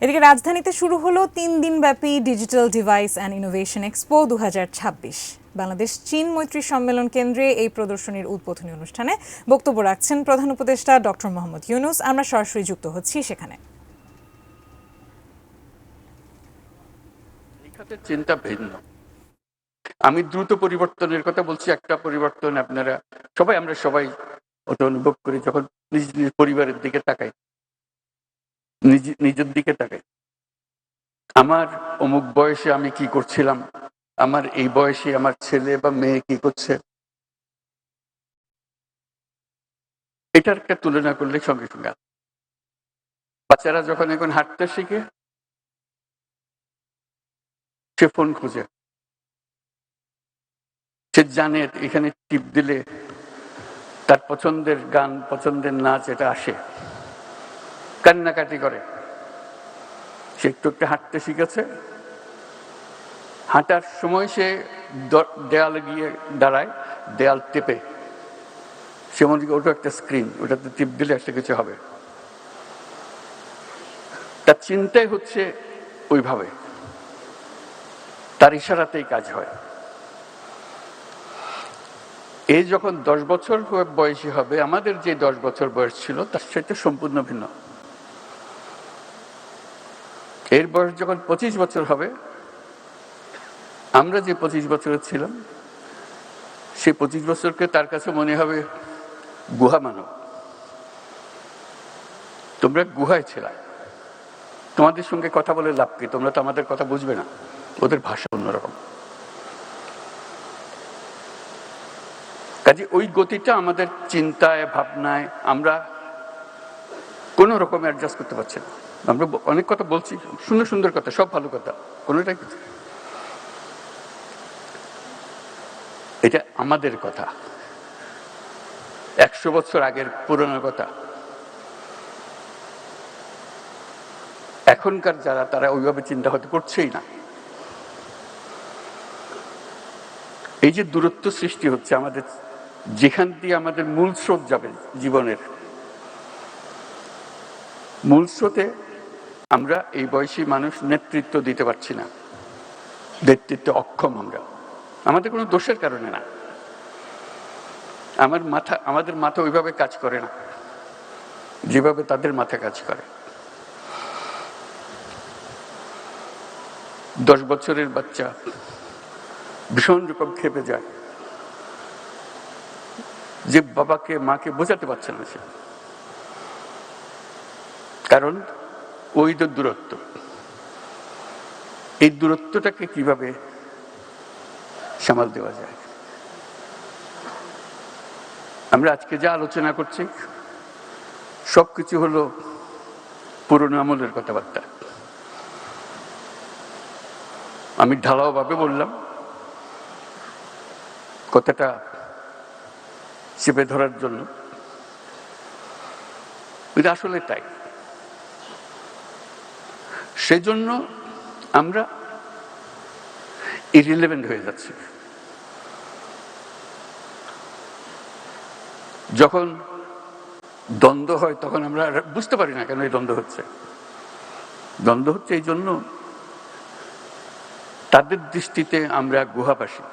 এদিকে রাজধানীতে শুরু হলো 3 দিনব্যাপী digital device and innovation expo 2026। Bangladesh চীন মৈত্রী সম্মেলন কেন্দ্রে এই প্রদর্শনীর উদ্বোধনী অনুষ্ঠানে বক্তব্য রাখছেন প্রধান উপদেষ্টা ডক্টর মোহাম্মদ ইউনূস। আমরা সরাসরি যুক্ত হচ্ছি সেখানে। চিন্তা ভিন্ন। আমি দ্রুত পরিবর্তনের কথা বলছি। একটা পরিবর্তন আপনারা আমরা সবাই ওটা অনুভব করি যখন নিজ নিজ পরিবারের দিকে তাকাই, নিজের দিকে তাকাই। আমার অমুক বয়সে আমি কি করছিলাম, আমার এই বয়সে আমার ছেলে বা মেয়ে কি করছে, এটার একটা তুলনা করলে সঙ্গে সঙ্গে বাচ্চারা যখন এখন হাঁটতে শিখে সে ফোন খুঁজে, সে জানে এখানে টিপ দিলে তার পছন্দের গান, পছন্দের নাচ এটা আসে, কান্নাকাটি করে। সে একটু একটু হাঁটতে শিখেছে, হাঁটার সময় সে দেয়ালে গিয়ে দাঁড়ায়, দেয়াল টেপে সে মনে করি ওটা একটা স্ক্রিন, ওটাতে টিপ দিলে একটা কিছু হবে। তার চিন্তাই হচ্ছে ওইভাবে, তার ইশারাতেই কাজ হয়। এই যখন 10 বছর বয়সী হবে, আমাদের যে 10 বছর বয়স ছিল তার সাথে সম্পূর্ণ ভিন্ন। এর বয়স যখন 25 বছর হবে, আমরা যে 25 বছরের ছিলাম সেই 25 বছরকে তার কাছে মনে হবে গুহা মানব। তোমরা গুহায় ছিল, তোমাদের সঙ্গে কথা বলে লাভ কি? তোমরা তো আমাদের কথা বুঝবে না। ওদের ভাষা অন্যরকম। কাজে ওই গতিটা আমাদের চিন্তায়, ভাবনায় আমরা কোন রকম অ্যাডজাস্ট করতে পারছি না। আমরা অনেক কথা বলছি, সুন্দর সুন্দর কথা, সব ভালো কথা, কোনোটাই কিছু। এটা আমাদের কথা, 100 বছর আগের পুরনো কথা। এখনকার যারা, তারা ওইভাবে চিন্তা হতে করছেই না। এই যে দূরত্ব সৃষ্টি হচ্ছে আমাদের, যেখান দিয়ে আমাদের মূল স্রোত যাবে জীবনের, মূল স্রোতে আমরা এই বয়সী মানুষ নেতৃত্ব দিতে পারছি না, নেতৃত্বে অক্ষম আমরা। আমাদের কোনো দোষের কারণে না, আমাদের মাথা ওইভাবে কাজ করে না যেভাবে তাদের মাথা কাজ করে। 10 বছরের বাচ্চা ভীষণ রকম খেপে যায় যে বাবাকে মাকে বোঝাতে পারছে না সে, কারণ ওই তো দূরত্ব। এই দূরত্বটাকে কিভাবে সামাল দেওয়া যায়? আমরা আজকে যা আলোচনা করছি সবকিছু হলো পুরনো আমলের কথাবার্তা। আমি ঢালাও ভাবে বললাম, কথাটা চেপে ধরার জন্য, এটা আসলে তাই। সেজন্য আমরা ইরিলেভেন্ট হয়ে যাচ্ছি। যখন দ্বন্দ্ব হয় তখন আমরা বুঝতে পারি না কেন এই দ্বন্দ্ব হচ্ছে। দ্বন্দ্ব হচ্ছে এই জন্য তাদের দৃষ্টিতে আমরা গুহাবাসী।